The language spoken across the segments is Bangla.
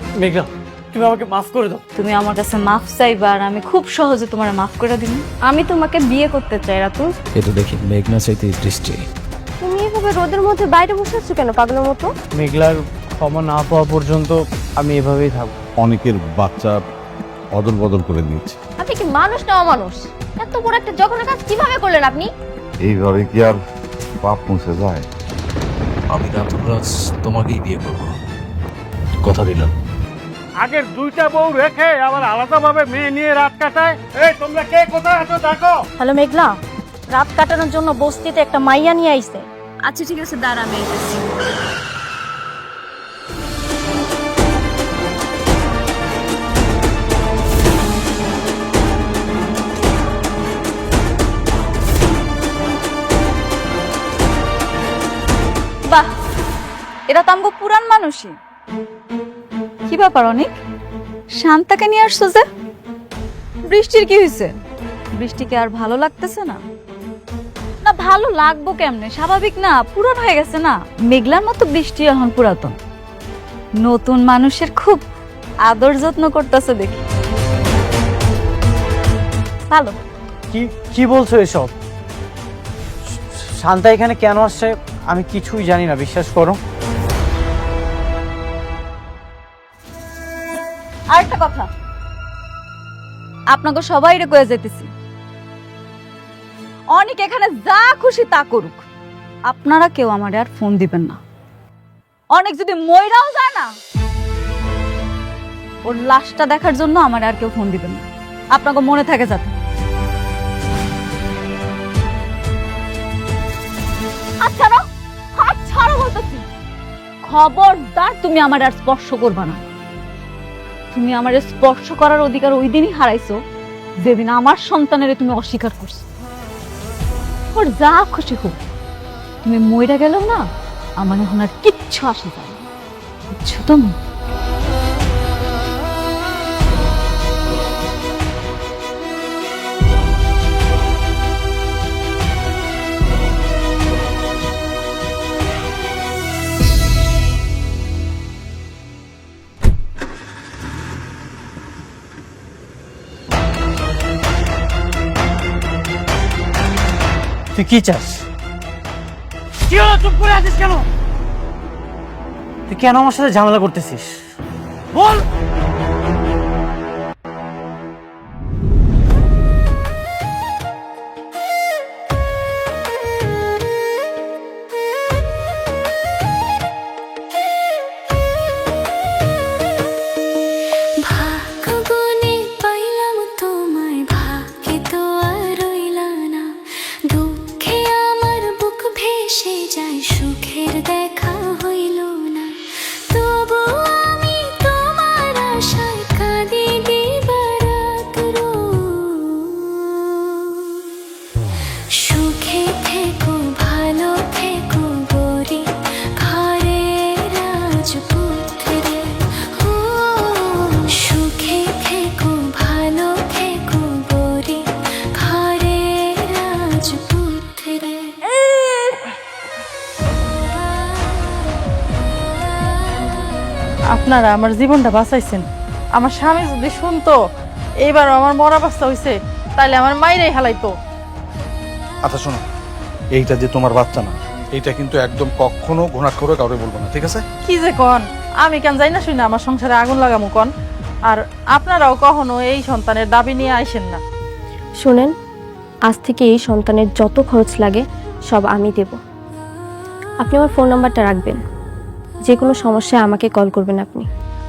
মেঘা, তুমি আমাকে মাফ করে দাও। তুমি আমার কাছে মাফ চাইবা আর আমি খুব সহজে তোমার মাফ করে দিব। আমি তোমাকে বিয়ে করতে চাই রাতুল। এ তো দেখি মেঘনা চাইতে দৃষ্টি। তুমি এভাবে রোদের মধ্যে বাইরে বসে আছো কেন পাগলের মতো? মেঘলার ক্ষমা না পাওয়া পর্যন্ত আমি এভাবেই থাকবো। অনেকের বাচ্চা অদল বদল করে দিয়েছে। আপনি কি মানুষ না অমানুষ? এত বড় একটা জঘন্য কাজ কিভাবে করলেন আপনি? এইভাবে কি আর পাপ মুছে যায়? আমি রাতুল রাজ তোমাকেই বিয়ে করবো, কথা দিলাম। আগের দুইটা বউ রেখে আবার আলাদাভাবে মেয়ে নিয়ে রাত কাটায়। এই তোমরা কে কোথায় আছো দেখো। হ্যালো মেঘলা, রাত কাটানোর জন্য বস্তিতে একটা মাইয়া নিয়ে আইছে। আচ্ছা ঠিক আছে, দাঁড়া আমি আইতেছি। বাহ, এরা তো আমগো পুরান মানুষই। কি ব্যাপার অনেক শান্তাকে নিয়ে আসছো যে? বৃষ্টির কি হয়েছে? বৃষ্টিকে আর ভালো লাগতেছে না? না ভালো লাগবো কেমনে, স্বাভাবিক না, পুরান হয়ে গেছে না। মেঘলার মতো বৃষ্টি এখন পুরাতন, নতুন মানুষের খুব আদর যত্ন করতেছে দেখি। ভালো। কি কি বলছো এসব? শান্তা এখানে কেন আসছে আমি কিছুই জানি না, বিশ্বাস করো। আরেকটা কথা, আপনাকে সবাই রে কয়ে যেতেছি, অনেক এখানে যা খুশি তা করুক, আপনারা কেউ আমারে আর ফোন দিবেন না। অনেক যদি মইরাও যায় না, ওর লাশটা দেখার জন্য আমারে আর কেউ ফোন দিবেন না। আপনাকে মনে থাকে যাতে। আচ্ছা না, হাত ছাড়ো বলতেছি। খবরদার তুমি আমার আর স্পর্শ করবা না। তুমি আমার স্পর্শ করার অধিকার ওই দিনই হারাইছো যেদিন আমার সন্তানের তুমি অস্বীকার করছো। ওর যা খুশি হোক, তুমি মইরা গেলেও না আমার এখন আর কিচ্ছু আসে যায় না, বুঝছো তুমি? তুই কি চাস? কি হলো, চুপ করে আছিস কেন? তুই কেন আমার সাথে ঝামেলা করতেছিস বল। ভাগ্যগুনে পাইলাম তোমায়, ভাগ্যে তো আর রইলা না। দুঃখে আমার বুক ভেসে যায়, সুখের দেখা হইল না। তবু আমি তোমার আশায় কাঁদি দিবারাত সুখে থেকো, ভালো থেকো গরি ঘরে রাজপুত্রে। ও সুখে থেকো, ভালো থেকো গরি ঘরে রাজপুত্রে। আপনারা আমার জীবনটা বাঁচাইছেন। আমার স্বামী যদি শুনতো এইবারও আমার মরা বাচ্চা হইছে, তাইলে আমার মাইরাই হালাইতো। আচ্ছা শোনো, এইটা যে তোমার বাচ্চা না, এইটা কিন্তু একদম কখনো ঘোনাট করে কাউরে বলবো না, ঠিক আছে? কি যে কন, আমি কেন যাই না শুই না আমার সংসারে আগুন লাগামু কন? আর আপনারাও কখনো এই সন্তানের দাবি নিয়ে আইসেন না। শোনেন, আজ থেকে এই সন্তানের যত খরচ লাগে সব আমি দেব। আপনি আমার ফোন নাম্বারটা রাখবেন, যে কোনো সমস্যায় আমাকে কল করবেন আপনি।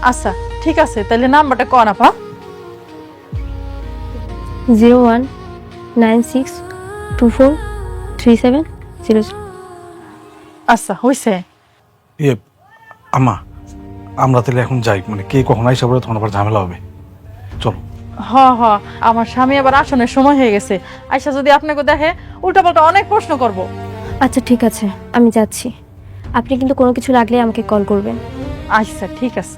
আচ্ছা ঠিক আছে, তাহলে নাম্বারটা কন আপা। 0196243700। আচ্ছা হইছে। আম্মা, আমরা তাহলে এখন যাই, মানে কে কখন আইসা বলে তখন আবার ঝামেলা হবে। চলো। হ হ, আমার স্বামী আবার আসনের সময় হয়ে গেছে, আইসা যদি আপনাকে দেখে উল্টাপাল্টা অনেক প্রশ্ন করব। আচ্ছা ঠিক আছে, আমি যাচ্ছি। আপনি কিন্তু কোনো কিছু লাগলে আমাকে কল করবেন। আচ্ছা ঠিক আছে।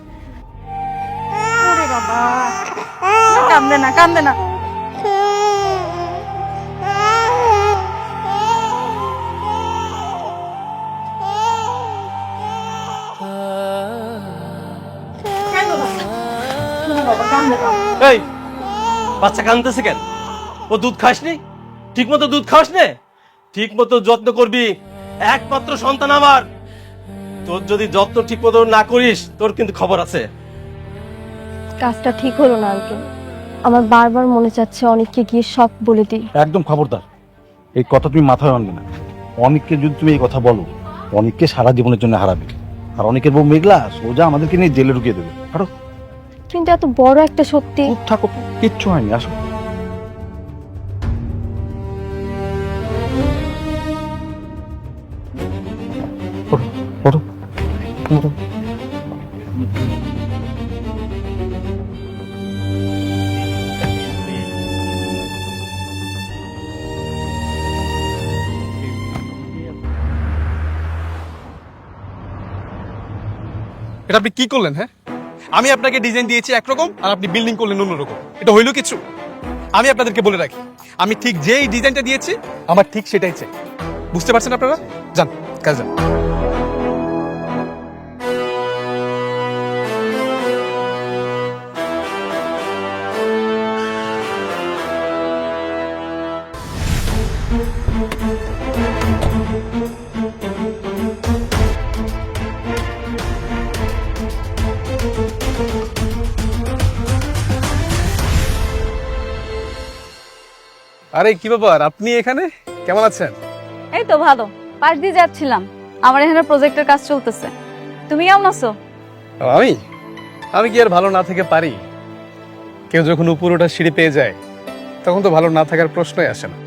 ওরে বাবা, কান্দে না কান্দে না। কেন এই বাচ্চা কাঁদতেছে কেন? ও দুধ খাসনি? ঠিক মতো দুধ খাস নে, ঠিক মতো যত্ন করবি। একমাত্র সন্তান আমার, তোর যদি যত্ন ঠিক মতো না করিস তোর কিন্তু খবর আছে। কাজটা ঠিক হলো না আঙ্কেল, আমার বারবার মনে চাচ্ছে অনেককে গিয়ে সব বলে দিই। একদম খবরদার, এই কথা তুমি মাথায় আনবে না। অনেককে যদি তুমি এই কথা বলো, অনেককে সারা জীবনের জন্য হারাবে। আর অনেকের বউ মেঘলা সোজা আমাদেরকে নিয়ে জেলে ঢুকিয়ে দেবে। আরো কিন্তু এত বড় একটা সত্যি। চুপ থাকো, কিচ্ছু হয়নি, আসো। ওঠো, ওঠো, ওঠো। এটা আপনি কি করলেন? হ্যাঁ, আমি আপনাকে ডিজাইন দিয়েছি একরকম আর আপনি বিল্ডিং করলেন অন্যরকম। এটা হইলো কিছু? আমি আপনাদেরকে বলে রাখি, আমি ঠিক যেই ডিজাইনটা দিয়েছি আমার ঠিক সেটাই চাই। বুঝতে পারছেন আপনারা? যান কাজ যান। আরে কি ব্যাপার, আপনি এখানে? কেমন আছেন? এই তো ভালো, পাশ দিয়ে যাচ্ছিলাম। আমার এখানে প্রজেক্টের কাজ চলতেছে। তুমি কেমন আছো? আমি আমি কি আর ভালো না থেকে পারি? কেউ যখন উপর ওঠার সিঁড়ি পেয়ে যায় তখন তো ভালো না থাকার প্রশ্নই আসে না।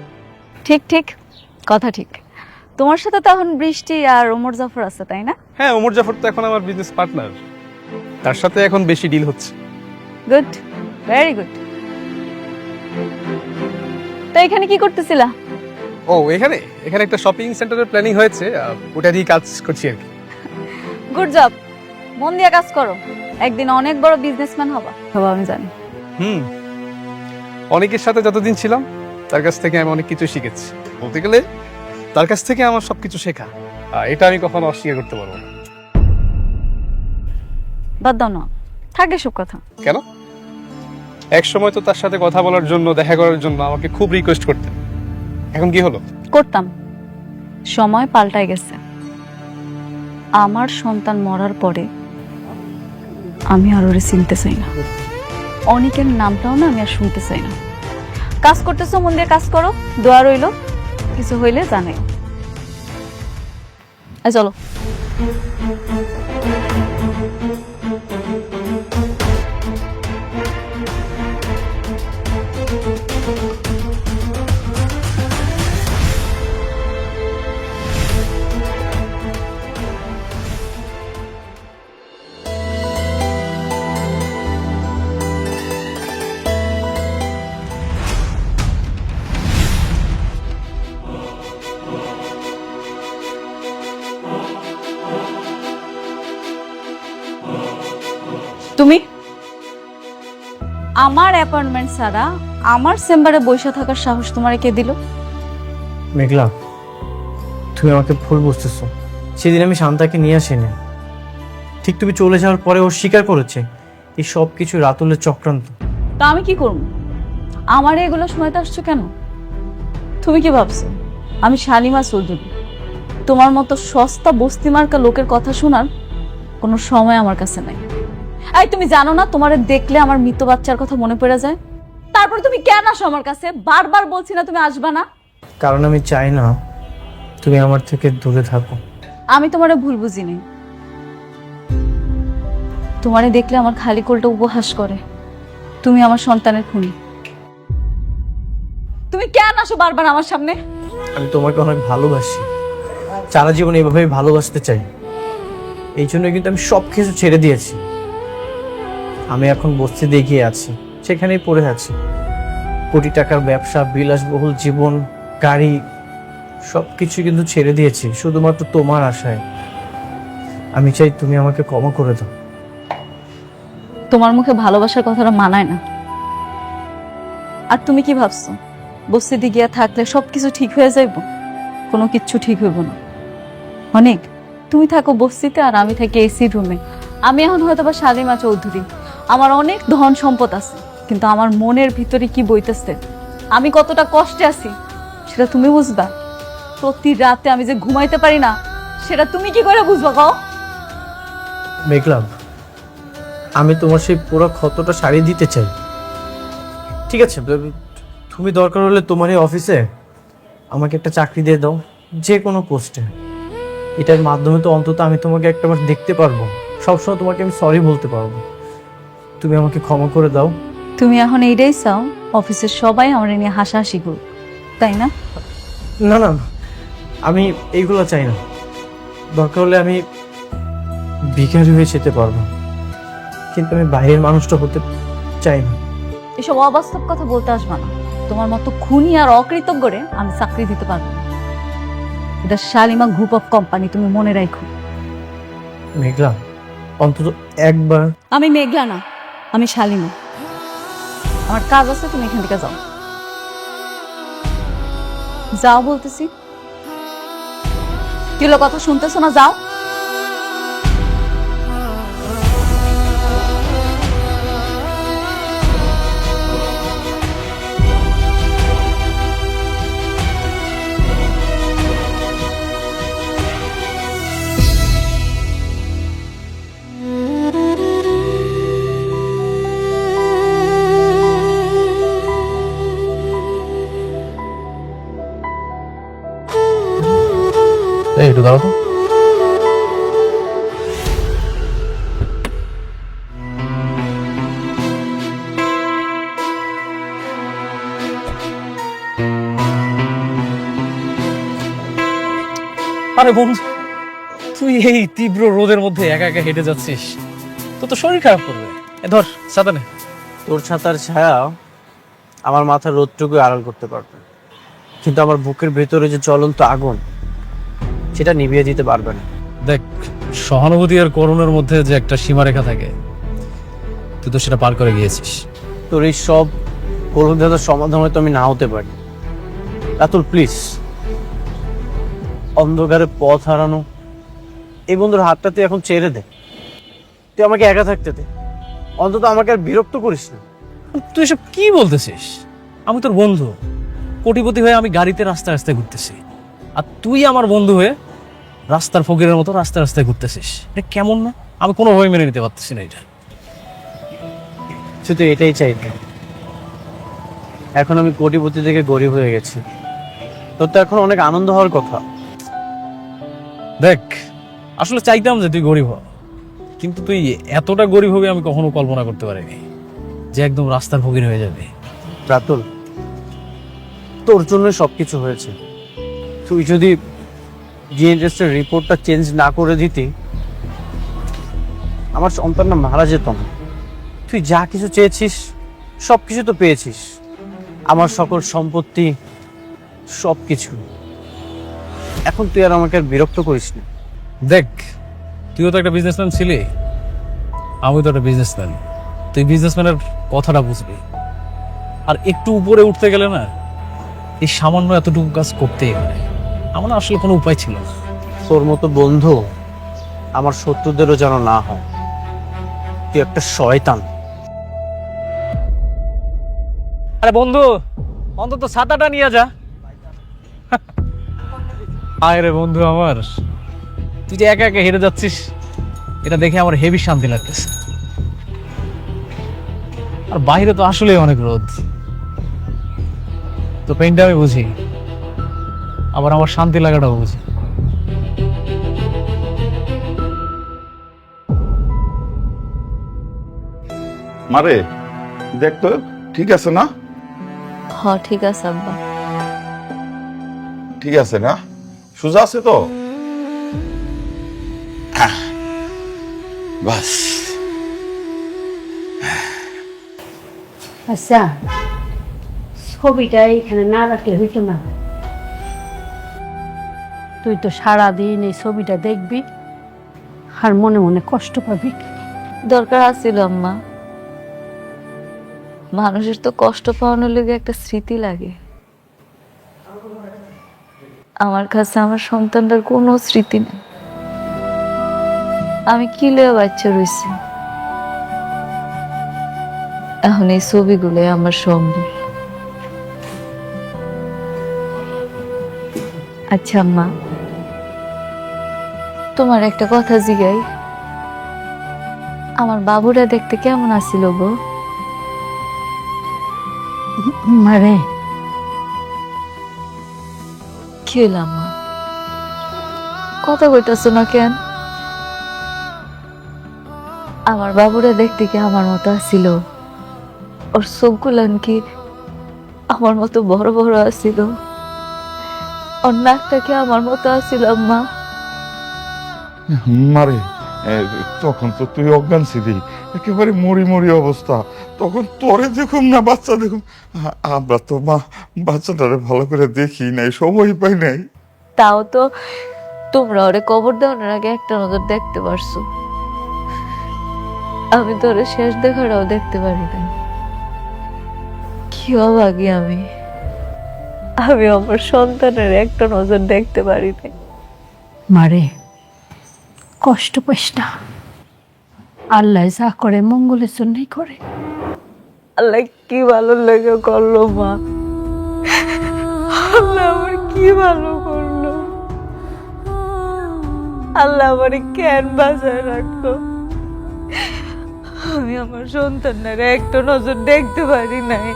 ঠিক ঠিক, কথা ঠিক। তোমার সাথে তো এখন বৃষ্টি আর ওমর জাফর আছে, তাই না? হ্যাঁ, ওমর জাফর তো এখন আমার বিজনেস পার্টনার, তার সাথে এখন বেশি ডিল হচ্ছে। Good, very good. তো এখানে কি করতেছিলা? ও এখানে এখানে একটা শপিং সেন্টারের প্ল্যানিং হয়েছে, ওটারই কাজ করছি আর কি। গুড জব, মন দিয়ে কাজ করো, একদিন অনেক বড় বিজনেসম্যান হবা। হবা আমি জানি। অনেকের সাথে যতদিন ছিলাম তার কাছ থেকে আমি অনেক কিছু শিখেছি। বলতে গেলে তার কাছ থেকে আমার সবকিছু শেখা, এটা আমি কখনো অস্বীকার করতে পারবো না। বাদ দাও না, থাকে সব কথা। কেন? এক সময় তো তার সাথে কথা বলার জন্য, দেখা করার জন্য আমাকে খুব রিকোয়েস্ট করতেন, এখন কি হলো? করতাম, সময় পাল্টায় গেছে। আমার সন্তান মরার পরে আমি আর ওরে চিনতে চাই না, অনেকের নামটাও না আমি আর শুনতে চাই না। কাজ করতেছো, মন দিয়ে কাজ করো, দোয়া রইল, কিছু হইলে জানাই। চলো। তুমি আমার অ্যাপয়েন্টমেন্ট ছাড়া আমার চেম্বারে বসে থাকার সাহস তোমার কে দিল? মেঘলা, তুমি আমাকে ভুল বুঝতেছো। সেদিন আমি শান্তাকে নিয়ে আসিনি, ঠিক তুমি চলে যাওয়ার পরে ও স্বীকার করেছে এই সব কিছু রাতুলের চক্রান্ত। তা আমি কি করব? আমার এগুলো শোনাতে আসছো কেন? তুমি কি ভাবছো আমি শালিমা চৌধুরী? তোমার মতো সস্তা বস্তি মার্কা লোকের কথা শোনার কোনো সময় আমার কাছে নাই। এই তুমি জানো না, তোমারে দেখলে আমার মৃত বাচ্চার কথা মনে পড়ে যায়। তারপর তুমি কেন আসো আমার কাছে? বারবার বলছি না তুমি আসবা না? কারণ আমি চাই না তুমি আমার থেকে দূরে থাকো। আমি তোমারে ভুল বুঝিনি। তোমারে দেখলে আমার খালি কোলটা উপহাস করে। তুমি আমার সন্তানের খুনি। তুমি কেন আসো বারবার আমার সামনে? আমি তোমাকে অনেক ভালোবাসি, সারা জীবন এইভাবেই ভালোবাসতে চাই। এই জন্য কিন্তু আমি সব কিছু ছেড়ে দিয়েছি। আমি এখন বস্তি দেখিয়ে আছি, সেখানেই পড়ে আছি। কোটি টাকার ব্যবসা, বিলাসবহুল জীবন, গাড়ি, সবকিছু কিন্তু ছেড়ে দিয়েছি শুধুমাত্র তোমার আশায়। আমি চাই তুমি আমাকে ক্ষমা করে দাও। তোমার মুখে ভালোবাসার কথাটা মানায় না। আর তুমি কি ভাবছো বস্তিতে গিয়া থাকলে সবকিছু ঠিক হয়ে যাইব? কোনো কিচ্ছু ঠিক হইব না। অনেক তুমি থাকো বস্তিতে আর আমি থাকি এসি রুমে। আমি এখন হয়তো বা শালিমা চৌধুরী, আমার অনেক ধন সম্পদ আছে, কিন্তু আমার মনের ভিতরে কি বইতেছে, আমি কতটা কষ্টে আছি সেটা তুমি বুঝবা। প্রতি রাতে আমি যে ঘুমাইতে পারি না সেটা তুমি কি করে বুঝবা কও? মেঘলা, আমি তোমার সেই পুরো ক্ষতটা সারিয়ে দিতে চাই। ঠিক আছে, তুমি দরকার হলে তোমার এই অফিসে আমাকে একটা চাকরি দিয়ে দাও, যে কোনো পোস্টে। এটার মাধ্যমে তো অন্তত আমি তোমাকে একটাবার দেখতে পারবো, সবসময় তোমাকে আমি সরি বলতে পারবো। তুমি আমাকে ক্ষমা করে দাও। তুমি এখন এইটাই চাও অফিসের সবাই আমার নিয়ে হাসাহাসি করুক, তাই না? না না, আমি এইগুলো চাই না। দরকার হলে আমি ভিখারি হয়ে যেতে পারবো, কিন্তু আমি বাইরের মানুষটা হতে চাই না। এসব অবাস্তব কথা বলতে আসবা না। তোমার মতো খুনি আর অকৃতজ্ঞরে আমি চাকরি দিতে পারবো না। এটা শালিমা গ্রুপ অফ কোম্পানি, তুমি মনে রাখো। মেঘলা, অন্তত একবার। আমি মেঘলা না, আমি শালিমা। আমার কাজ আছে, তুমি এখান থেকে যাও। যাও বলতেছি। কি হলো, কথা শুনতেছো না? যাও। এই একটু দাঁড়াও তো। আরে বন্ধু, তুই এই তীব্র রোদের মধ্যে একা একা হেঁটে যাচ্ছিস, তো তো শরীর খারাপ করবে। ধর ছাতা নে। তোর ছাতার ছায়া আমার মাথার রোদটুকু আড়াল করতে পারবে, কিন্তু আমার বুকের ভেতরে যে জ্বলন্ত আগুন, সেটা নিভিয়ে দিতে পারবে না। দেখ, সহানুভূতি আর করুণার মধ্যে যে একটা সীমারেখা থাকে, তুই তো সেটা পার করে গিয়েছিস। তোর এই সব কলহদাতার সমাধান হয়তো আমি না হতে পারি। রাতুল প্লিজ, অন্ধকারে পথ হারানো এই বন্ধুর হাতটা তুই এখন ছেড়ে দে। তুই আমাকে একা থাকতে দে, অন্তত আমাকে আর বিরক্ত করিস না। তুই এসব কি বলতেছিস? আমি তোর বন্ধু, কোটিপতি হয়ে আমি গাড়িতে রাস্তায় রাস্তায় ঘুরতেছি, আর তুই আমার বন্ধু হয়ে রাস্তার ফকিরের মতো রাস্তায় রাস্তায় ঘুরতেছিস। এটা কেমন না? আমি কোনোভাবে মেনে নিতে পারতেছি না এটা। শুধু এটাই চাইতে। এখন আমি কোটিপতি থেকে গরিব হয়ে গেছি, তোর তো এখন অনেক আনন্দ হওয়ার কথা। দেখ, আসলে চাইতাম যে তুই গরিব হ, কিন্তু তুই এতটা গরিব হবে আমি কখনো কল্পনা করতে পারিনি, যে একদম রাস্তার ফকির হয়ে যাবে। রাতুল, তোর জন্য সবকিছু হয়েছে। তুই যদি জিএনএসের রিপোর্টটা চেঞ্জ না করে দিতি, আমার সন্তানটা মারা যেত না। তুই যা কিছু চেয়েছিস সবকিছু তো পেয়েছিস, আমার সকল সম্পত্তি, সবকিছু। এখন তুই আর আমাকে আর বিরক্ত করিস না। দেখ, তুইও তো একটা বিজনেসম্যান ছিলি, আমি তো একটা বিজনেসম্যান। তুই বিজনেসম্যানের কথাটা বুঝবি, আর একটু উপরে উঠতে গেলে না এই সামান্য এতটুকু কাজ করতেই পারে। আমার আসলে কোনো উপায় ছিল না। তোর মতো বন্ধু আমার শত্রুদেরও যেন না হয়। তুই একটা শয়তান। আরে বন্ধু, অন্তত ছাতাটা নিয়ে যা। আয় রে বন্ধু আমার, তুই যে একা একা হেরে যাচ্ছিস, এটা দেখে আমার হেভি শান্তি লাগতেছে। আর বাইরে তো আসলেই অনেক রোদ, তো পেনটা আমি বুঝি, আবার আমার শান্তি লাগাটাও বুঝি। মারে দেখ তো, ঠিক আছে না? হ, ঠিক আছে আব্বা। ঠিক আছে না? সোজা আছে তো? বাস। আচ্ছা, ছবিটা এখানে না রাখলে হইতো না। তুই তো সারাদিন এই ছবিটা দেখবি আর মনে মনে কষ্ট পাবি। দরকার আছিল আম্মা, মানুষের তো কষ্ট পাওয়ানোর লেগে একটা স্মৃতি লাগে। আমার কাছে আমার সন্তানটার কোনো স্মৃতি নেই। আমি কি লেগে বাচ্চা রয়েছি, এখন এই ছবিগুলো আমার সম্বল। আচ্ছা আম্মা, তোমার একটা কথা জিগাই, আমার বাবুরা দেখতে কেমন আছিল গো? মারে কি হইল আম্মা, কথা কইতাছো না কেন? আমার বাবুরা দেখতে কি আমার মতো আছিল? ওর চোখগুলান কি আমার মতো বড় বড় আছিল? ওর নাকটা কি আমার মতো আছিল আম্মা? মারে তখন তো তুই অজ্ঞান ছিলি, একেবারে মরি মরি অবস্থা। তখন তোরে দেখুম না বাচ্চা দেখুম, আমরা তো মা বাচ্চাটারে ভালো করে দেখি নাই, সময় পাই নাই। তাও তো তোমরা ওরে কবর দেওয়ার আগে একটা নজর দেখতে পারছো, আমি তো ওরে শেষ দেখাটাও দেখতে পারি না। কি অভাগী আমি, আমি আমার সন্তানের একটা নজর দেখতে পারি না। মারে কষ্ট পাইস না, আল্লাহ যা করে মঙ্গলের জন্যই করে। আল্লাহ কি ভালো লেগে করলো মা, আল্লাহ আমার কি ভালো করলো, আল্লাহ আমার কেন বাঁচায় রাখলো। আমি আমার সন্তানের একটা নজর দেখতে পারি নাই।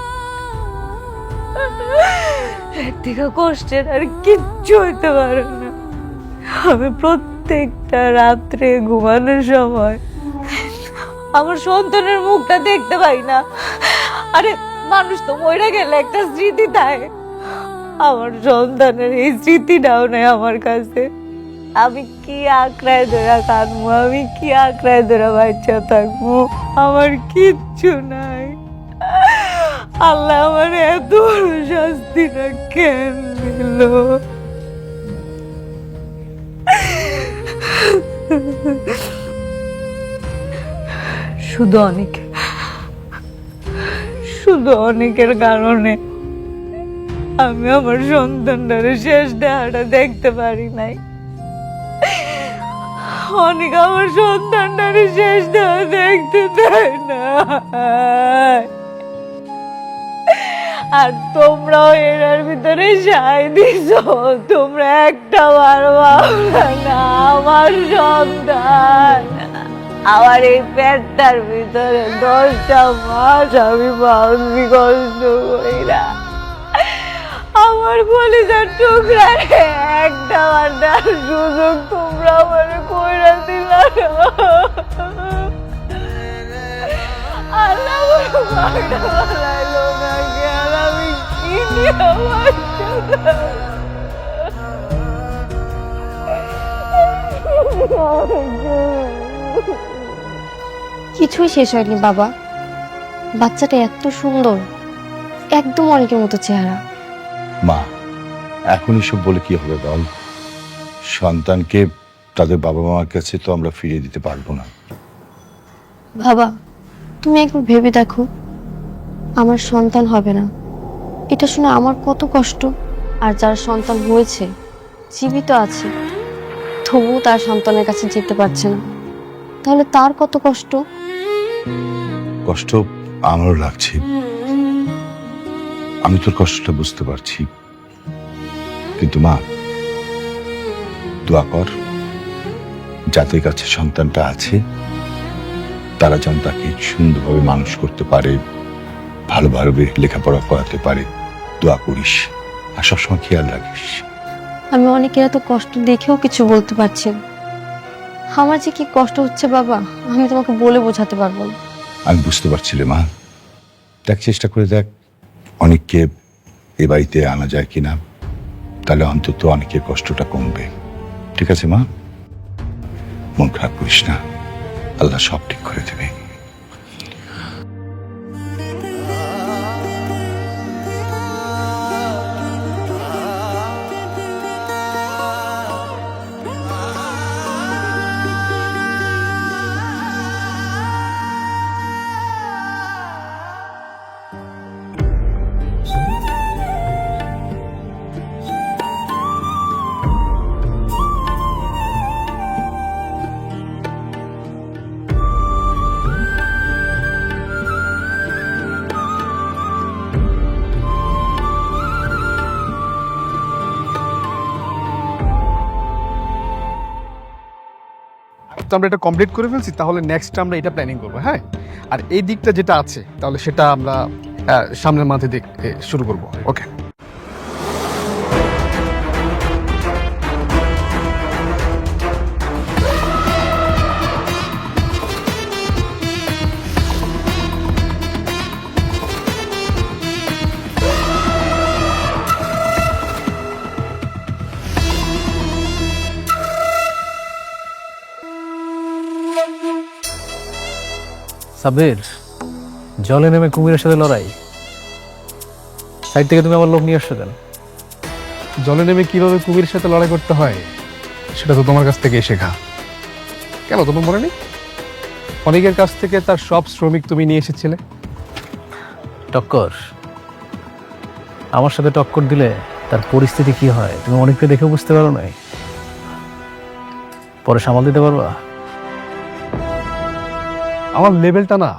একদিকে কষ্টের আর কিচ্ছু হইতে পারে না। আমি প্রত্যেকটা রাত্রে ঘুমানোর সময় আমার সন্তানের মুখটা দেখতে পাই না। আরে মানুষ তো মরে গেলে একটা স্মৃতি থাকে, আমার সন্তানের এই স্মৃতিটাও নেই আমার কাছে। আমি কি আঁকড়ায় ধরা কাঁদবো, আমি কি আঁকড়ায় ধরা বাচ্চা থাকবো, আমার কিচ্ছু নাই। আল্লাহ আমার এত বড় শাস্তিটা কেন দিল? শুধু অনেকের কারণে আমি আমার সন্তানটারে শেষ দেখাটা দেখতে পারি নাই। অনেক আমার সন্তানটারে শেষ দেখা দেখতে দেয় না, আর তোমরাও এর ভিতরে সাই দিছ। তোমরা একটা বার ভাবলা না আমার সন্তান, আমার এই পেটটার ভিতরে 10টা মাস আমি পাওনি কষ্ট কইরা। আমার কলিজার টুকরা একটা বার দেওয়ার সুযোগ তোমরা আমার কইরা দিলা না। আল্লাহ আমার মাটা বানাইলো না কেন? আমি কি নিয়ে কিছুই শেষ হয়নি বাবা, বাচ্চাটা এত সুন্দর, একদম অনেকের মতো চেহারা। মা এখন এসব বলে কি হবে বল? সন্তানকে তাদের বাবা মার কাছে তো আমরা ফিরিয়ে দিতে পারবো না। বাবা তুমি একবার ভেবে দেখো, আমার সন্তান হবে না, এটা শুনে আমার কত কষ্ট। আর যার সন্তান হয়েছে জীবিত আছে, তবুও তার সন্তানের কাছে যেতে পারছে না, তাহলে তার কত কষ্ট। কষ্ট আমারও লাগছে, আমি তোর কষ্টটা বুঝতে পারছি, কিন্তু মা দোয়া কর যাদের কাছে সন্তানটা আছে তারা যেন তাকে সুন্দরভাবে মানুষ করতে পারে, ভালোভাবে লেখাপড়া করাতে পারে। দোয়া করিস আর সবসময় খেয়াল রাখিস। আমি অনেকের এত কষ্ট দেখেও কিছু বলতে পারছি না। আমার যে কি কষ্ট হচ্ছে বাবা, আমি তোমাকে বলে বোঝাতে পারবো না। আমি বুঝতে পারছি রে মা, দেখ চেষ্টা করে দেখ অনেককে এ বাড়িতে আনা যায় কিনা, তাহলে অন্তত অনেকের কষ্টটা কমবে। ঠিক আছে মা, মন খারাপ করিস না, আল্লাহ সব ঠিক করে দেবে। যেহেতু আমরা এটা কমপ্লিট করে ফেলছি, তাহলে নেক্সট আমরা এটা প্ল্যানিং করবো, হ্যাঁ? আর এই দিকটা যেটা আছে, তাহলে সেটা আমরা সামনের মান্থে দেখতে শুরু করবো। ওকে। সাবির, জলে নেমে কুমিরের সাথে লড়াই। সাইড থেকে তুমি আমার লোক নিয়ে আসছো কেন? জলে নেমে কিভাবে কুমিরের সাথে লড়াই করতে হয় সেটা তো তোমার কাছ থেকে শেখা। কেন তোমার মনে নেই? অনেকের কাছ থেকে তার সব শ্রমিক তুমি নিয়ে এসেছিলে। টক্কর, আমার সাথে টক্কর দিলে তার পরিস্থিতি কি হয় তুমি অনেকটা দেখে বুঝতে পারো নাই? পরে সামাল দিতে পারবা? আমার লেভেলটা না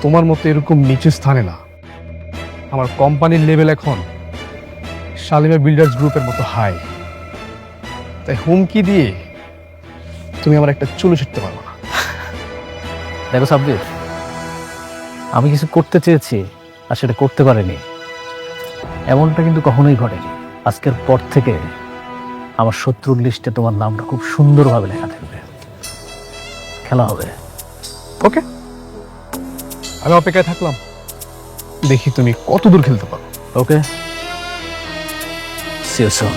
তোমার মতো এরকম নিচু স্থানে না। আমার কোম্পানির লেভেল এখন শালিমা বিল্ডার্স গ্রুপের মতো হাই। তাই হুমকি দিয়ে তুমি আমার একটা চুলো ছিটতে পারবো না। দেখো সাব্বির, আমি কিছু করতে চেয়েছি আর সেটা করতে পারিনি, এমনটা কিন্তু কখনোই ঘটেনি। আজকের পর থেকে আমার শত্রুর লিস্টে তোমার নামটা খুব সুন্দরভাবে লেখা থাকবে। খেলা হবে। ওকে, আমি অপেক্ষায় থাকলাম, দেখি তুমি কত দূর খেলতে পারো। ওকে, see you soon.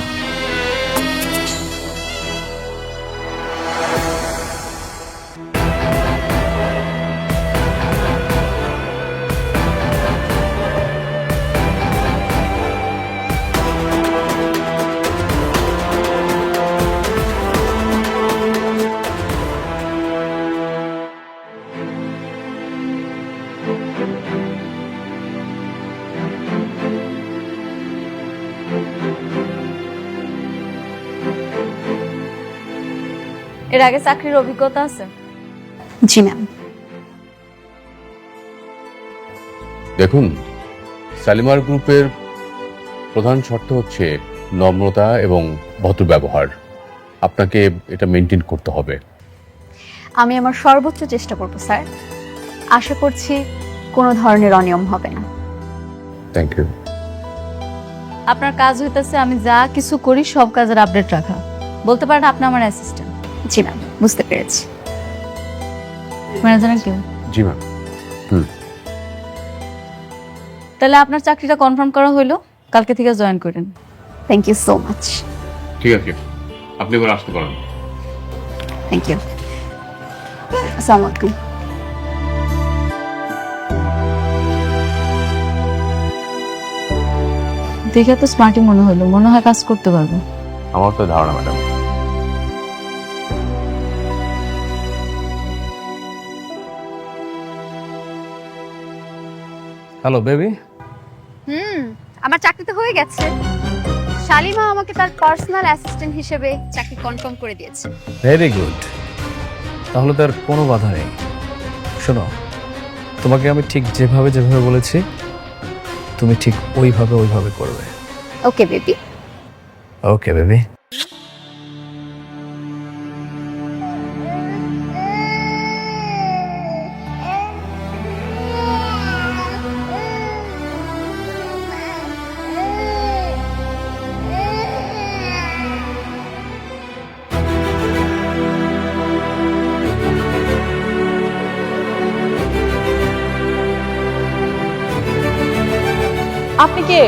এর আগে চাকরির অভিজ্ঞতা আছে? জি ম্যাম। দেখুন, শালিমার গ্রুপের প্রধান শর্ত হচ্ছে নম্রতা এবং ভদ্র ব্যবহার। আপনাকে এটা মেনটেন করতে হবে। আমি আমার সর্বোচ্চ চেষ্টা করব স্যার। আশা করছি কোনো ধরনের অনিয়ম হবে না। Thank you. আপনার কাজ হইতেছে আমি যা কিছু করি সব কাজের আপডেট রাখা। বলতে পারেন আপনি আমার অ্যাসিস্ট্যান্ট। জি ম্যাম, বুঝতে পেরেছি। ম্যানেজার কেউ? জি ম্যাম। তাহলে আপনার চাকরিটা কনফার্ম করা হইলো, কালকে থেকে জয়েন করেন। Thank you so much. ঠিক আছে, আপনি এবার আসতে পারেন। Thank you. আসসালামু আলাইকুম। দেখে তো স্মার্টই মনে হলো, মনে হয় কাজ করতে পারবো। আমার তো ধারণা ম্যাডাম। Hello baby. আমার চাকরি তো হয়ে গেছে। শালিমা আমাকে তার পার্সোনাল অ্যাসিস্ট্যান্ট হিসেবে চাকরি কনফার্ম করে দিয়েছে। ভেরি গুড, তাহলে তার কোনো বাধা নেই। শোনো, তোমাকে আমি ঠিক যেভাবে যেভাবে বলেছি তুমি ঠিক ওইভাবে করবে। Okay baby. Okay baby. আপনি কে?